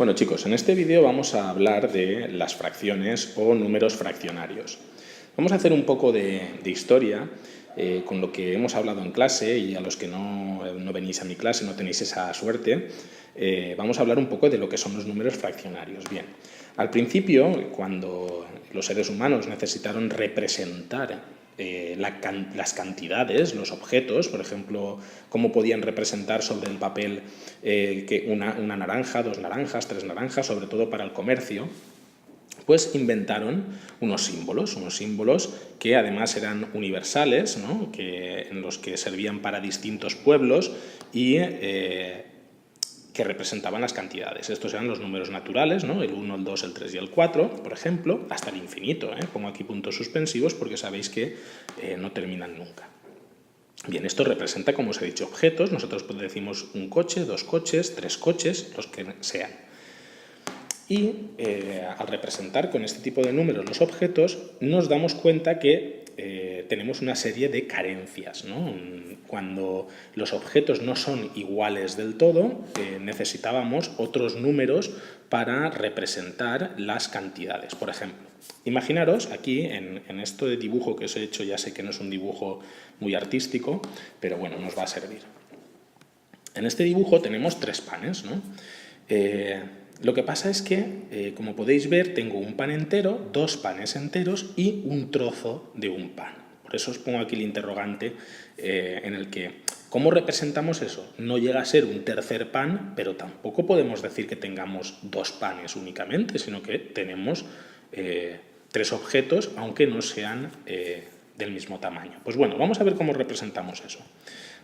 Bueno chicos, en este vídeo vamos a hablar de las fracciones o números fraccionarios. Vamos a hacer un poco de historia con lo que hemos hablado en clase, y a los que no venís a mi clase, no tenéis esa suerte, vamos a hablar un poco de lo que son los números fraccionarios. Bien, al principio, cuando los seres humanos necesitaron representar las cantidades, los objetos, por ejemplo, cómo podían representar sobre el papel que una naranja, 2 naranjas, 3 naranjas, sobre todo para el comercio, pues inventaron unos símbolos que además eran universales, ¿no? En los que servían para distintos pueblos y que representaban las cantidades. Estos eran los números naturales, ¿no? El 1, el 2, el 3 y el 4, por ejemplo, hasta el infinito. Pongo aquí puntos suspensivos porque sabéis que no terminan nunca. Bien, esto representa, como os he dicho, objetos. Nosotros decimos un coche, 2 coches, 3 coches, los que sean. Y al representar con este tipo de números los objetos, nos damos cuenta que tenemos una serie de carencias, ¿no? Cuando los objetos no son iguales del todo, necesitábamos otros números para representar las cantidades. Por ejemplo, imaginaros aquí en esto de dibujo que os he hecho, ya sé que no es un dibujo muy artístico, pero bueno, nos va a servir. En este dibujo tenemos 3 panes, ¿no? Lo que pasa es que, como podéis ver, tengo un pan entero, 2 panes enteros y un trozo de un pan. Por eso os pongo aquí el interrogante en el que, ¿cómo representamos eso? No llega a ser un tercer pan, pero tampoco podemos decir que tengamos 2 panes únicamente, sino que tenemos 3 objetos, aunque no sean del mismo tamaño. Pues bueno, vamos a ver cómo representamos eso.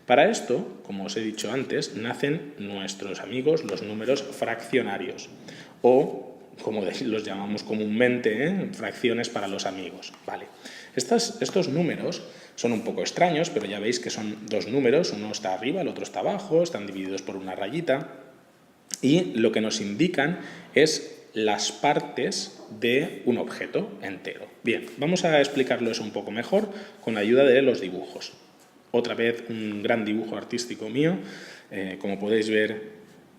Para esto, como os he dicho antes, nacen nuestros amigos los números fraccionarios, o, como los llamamos comúnmente, fracciones para los amigos. Vale. Estos números son un poco extraños, pero ya veis que son 2 números, uno está arriba, el otro está abajo, están divididos por una rayita, y lo que nos indican es las partes de un objeto entero. Bien, vamos a explicarlo eso un poco mejor con la ayuda de los dibujos. Otra vez un gran dibujo artístico mío, como podéis ver,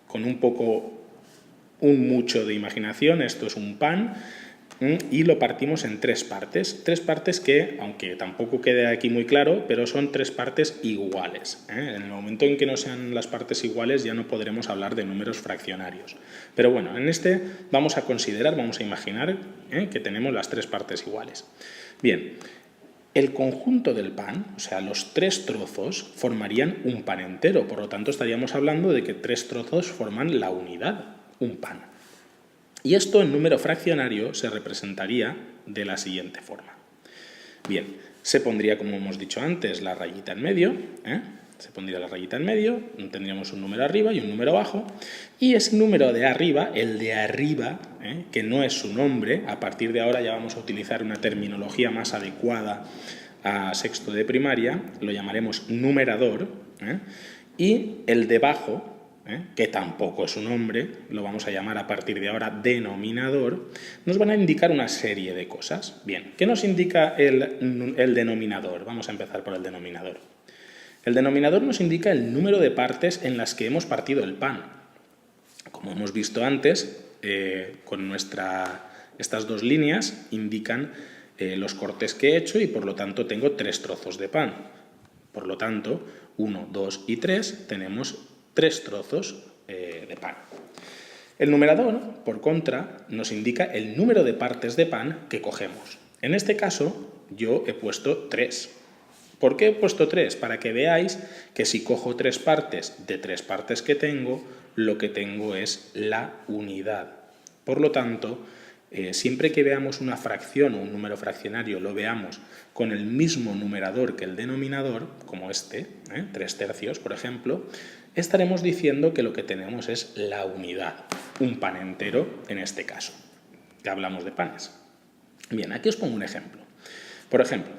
con mucho de imaginación. Esto es un pan y lo partimos en 3 partes. 3 partes que, aunque tampoco quede aquí muy claro, pero son 3 partes iguales. En el momento en que no sean las partes iguales ya no podremos hablar de números fraccionarios. Pero bueno, en este vamos a imaginar que tenemos las 3 partes iguales. Bien. El conjunto del pan, o sea, los 3 trozos, formarían un pan entero. Por lo tanto, estaríamos hablando de que 3 trozos forman la unidad, un pan. Y esto en número fraccionario se representaría de la siguiente forma. Bien, se pondría, como hemos dicho antes, la rayita en medio, se pondría la rayita en medio, tendríamos un número arriba y un número abajo, y ese número de arriba, el de arriba, que no es su nombre, a partir de ahora ya vamos a utilizar una terminología más adecuada a sexto de primaria, lo llamaremos numerador, y el debajo, que tampoco es un nombre, lo vamos a llamar a partir de ahora denominador, nos van a indicar una serie de cosas. Bien, ¿qué nos indica el denominador? Vamos a empezar por el denominador. El denominador nos indica el número de partes en las que hemos partido el pan. Como hemos visto antes, con estas 2 líneas indican los cortes que he hecho y por lo tanto tengo 3 trozos de pan. Por lo tanto, 1, 2 y 3 tenemos 3 trozos de pan. El numerador, por contra, nos indica el número de partes de pan que cogemos. En este caso, yo he puesto 3. ¿Por qué he puesto 3? Para que veáis que si cojo 3 partes de 3 partes que tengo, lo que tengo es la unidad. Por lo tanto, siempre que veamos una fracción o un número fraccionario, lo veamos con el mismo numerador que el denominador, como este, 3 tercios, por ejemplo, estaremos diciendo que lo que tenemos es la unidad, un pan entero en este caso. Ya hablamos de panes. Bien, aquí os pongo un ejemplo. Por ejemplo,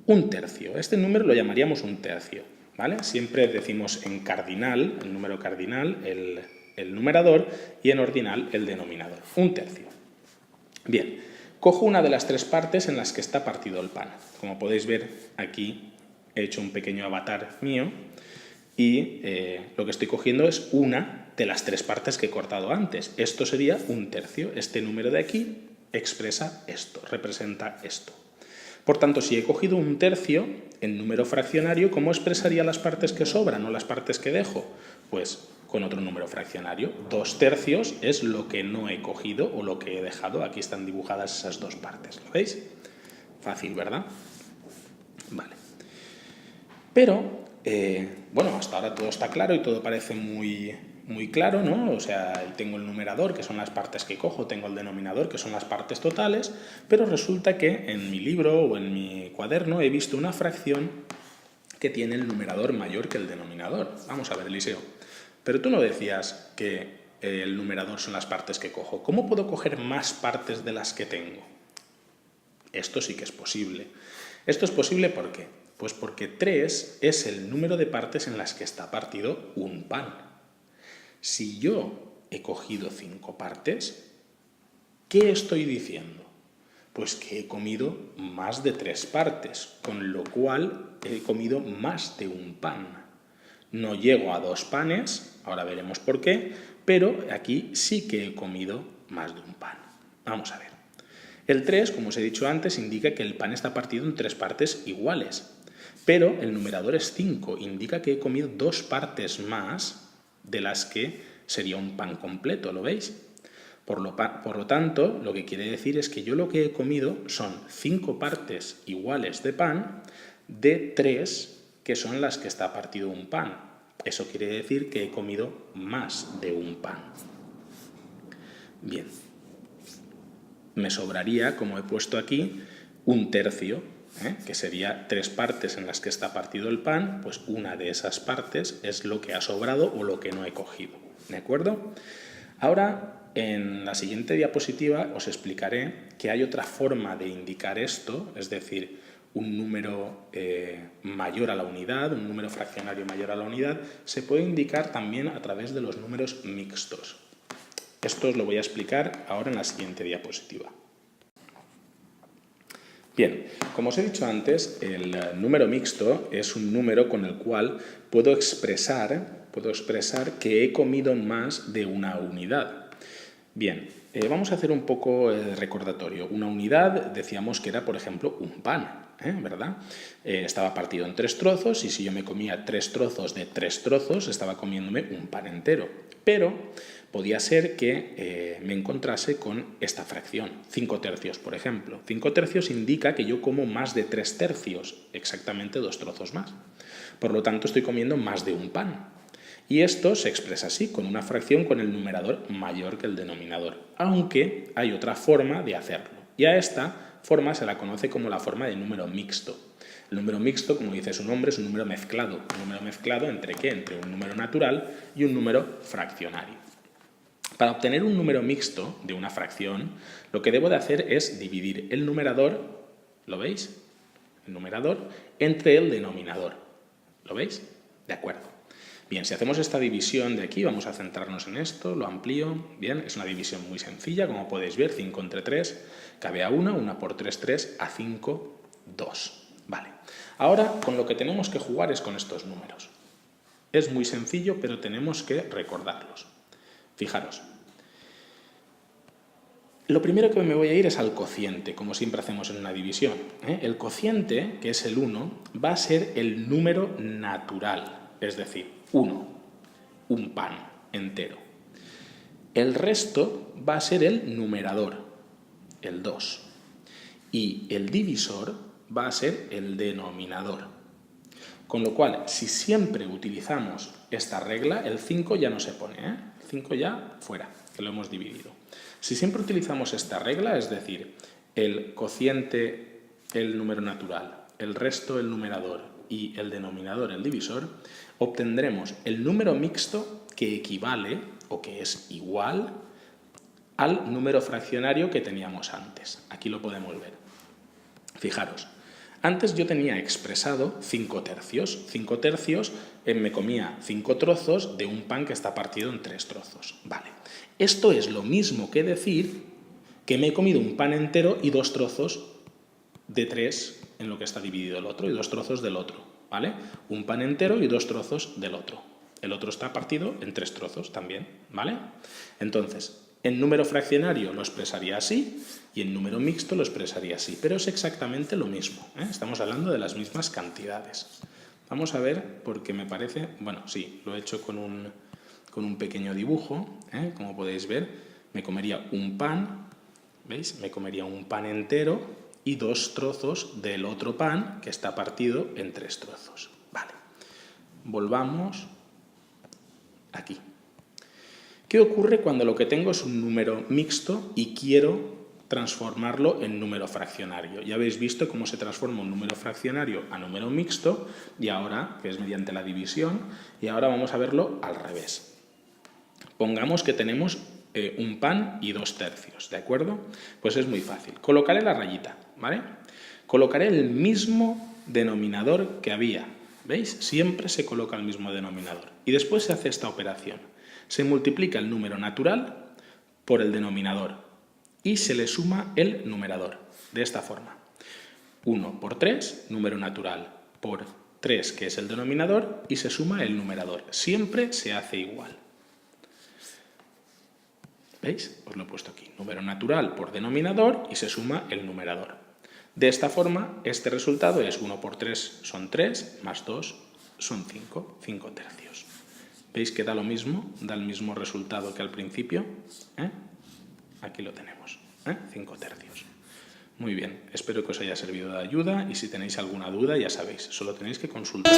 un tercio. Este número lo llamaríamos un tercio, ¿vale? Siempre decimos en cardinal, el número cardinal, el numerador, y en ordinal el denominador. Un tercio. Bien, cojo una de las 3 partes en las que está partido el pan. Como podéis ver, aquí he hecho un pequeño avatar mío y lo que estoy cogiendo es una de las 3 partes que he cortado antes. Esto sería 1/3. Este número de aquí expresa esto, representa esto. Por tanto, si he cogido 1/3 en número fraccionario, ¿cómo expresaría las partes que sobran o las partes que dejo? Pues con otro número fraccionario. 2/3 es lo que no he cogido o lo que he dejado. Aquí están dibujadas esas 2 partes. ¿Lo veis? Fácil, ¿verdad? Vale. Pero, bueno, hasta ahora todo está claro y todo parece muy claro, ¿no? O sea, tengo el numerador, que son las partes que cojo, tengo el denominador, que son las partes totales, pero resulta que en mi libro o en mi cuaderno he visto una fracción que tiene el numerador mayor que el denominador. Vamos a ver, Eliseo. Pero tú no decías que el numerador son las partes que cojo. ¿Cómo puedo coger más partes de las que tengo? Esto sí que es posible. ¿Esto es posible por qué? Pues porque 3 es el número de partes en las que está partido un pan. Si yo he cogido 5 partes, ¿qué estoy diciendo? Pues que he comido más de 3 partes, con lo cual he comido más de un pan. No llego a 2 panes, ahora veremos por qué, pero aquí sí que he comido más de un pan. Vamos a ver. El 3, como os he dicho antes, indica que el pan está partido en 3 partes iguales, pero el numerador es 5, indica que he comido 2 partes más de las que sería un pan completo, ¿lo veis? Por lo tanto, lo que quiere decir es que yo lo que he comido son 5 partes iguales de pan de 3 que son las que está partido un pan. Eso quiere decir que he comido más de un pan. Bien. Me sobraría, como he puesto aquí, 1/3, que sería 3 partes en las que está partido el pan, pues una de esas partes es lo que ha sobrado o lo que no he cogido. ¿De acuerdo? Ahora, en la siguiente diapositiva os explicaré que hay otra forma de indicar esto, es decir, un número mayor a la unidad, un número fraccionario mayor a la unidad, se puede indicar también a través de los números mixtos. Esto os lo voy a explicar ahora en la siguiente diapositiva. Bien, como os he dicho antes, el número mixto es un número con el cual puedo expresar que he comido más de una unidad. Bien, vamos a hacer un poco de recordatorio. Una unidad decíamos que era, por ejemplo, un pan, ¿verdad? Estaba partido en 3 trozos y si yo me comía 3 trozos de 3 trozos, estaba comiéndome un pan entero. Pero podía ser que me encontrase con esta fracción, 5/3, por ejemplo. 5/3 indica que yo como más de 3/3, exactamente 2 trozos más. Por lo tanto, estoy comiendo más de un pan. Y esto se expresa así, con una fracción con el numerador mayor que el denominador, aunque hay otra forma de hacerlo. Y a esta forma se la conoce como la forma de número mixto. El número mixto, como dice su nombre, es un número mezclado. ¿Un número mezclado entre qué? Entre un número natural y un número fraccionario. Para obtener un número mixto de una fracción, lo que debo de hacer es dividir el numerador, ¿lo veis? El numerador entre el denominador. ¿Lo veis? De acuerdo. Bien, si hacemos esta división de aquí, vamos a centrarnos en esto, lo amplío. Bien, es una división muy sencilla, como podéis ver, 5 entre 3, cabe a 1, 1 por 3, 3, a 5, 2. Vale. Ahora, con lo que tenemos que jugar es con estos números. Es muy sencillo, pero tenemos que recordarlos. Fijaros. Lo primero que me voy a ir es al cociente, como siempre hacemos en una división. El cociente, que es el 1, va a ser el número natural, es decir, 1, un pan entero. El resto va a ser el numerador, el 2. Y el divisor va a ser el denominador. Con lo cual, si siempre utilizamos esta regla, el 5 ya no se pone, El 5 ya fuera, que lo hemos dividido. Si siempre utilizamos esta regla, es decir, el cociente, el número natural, el resto, el numerador y el denominador, el divisor, obtendremos el número mixto que equivale o que es igual al número fraccionario que teníamos antes. Aquí lo podemos ver. Fijaros, antes yo tenía expresado 5/3. 5/3 me comía 5 trozos de un pan que está partido en 3 trozos. Vale. Esto es lo mismo que decir que me he comido un pan entero y 2 trozos de 3 en lo que está dividido el otro y 2 trozos del otro. ¿Vale? Un pan entero y 2 trozos del otro. El otro está partido en 3 trozos también, ¿vale? Entonces, en número fraccionario lo expresaría así y en número mixto lo expresaría así, pero es exactamente lo mismo, ¿eh? Estamos hablando de las mismas cantidades. Vamos a ver, porque me parece... Bueno, sí, lo he hecho con un pequeño dibujo, ¿eh? Como podéis ver, me comería un pan, ¿veis? Me comería un pan entero y 2 trozos del otro pan que está partido en 3 trozos. Vale. Volvamos aquí. ¿Qué ocurre cuando lo que tengo es un número mixto y quiero transformarlo en número fraccionario? Ya habéis visto cómo se transforma un número fraccionario a número mixto y ahora, que es mediante la división, y ahora vamos a verlo al revés. Pongamos que tenemos un pan y 2 tercios, ¿de acuerdo? Pues es muy fácil. Colocaré la rayita, ¿vale? Colocaré el mismo denominador que había. ¿Veis? Siempre se coloca el mismo denominador. Y después se hace esta operación. Se multiplica el número natural por el denominador y se le suma el numerador. De esta forma. 1 por 3, número natural, por 3, que es el denominador, y se suma el numerador. Siempre se hace igual. ¿Veis? Os lo he puesto aquí. Número natural por denominador y se suma el numerador. De esta forma, este resultado es 1 por 3 son 3, más 2 son 5, 5 tercios. ¿Veis que da lo mismo? Da el mismo resultado que al principio. Aquí lo tenemos, 5 tercios. Muy bien, espero que os haya servido de ayuda y si tenéis alguna duda ya sabéis, solo tenéis que consultar.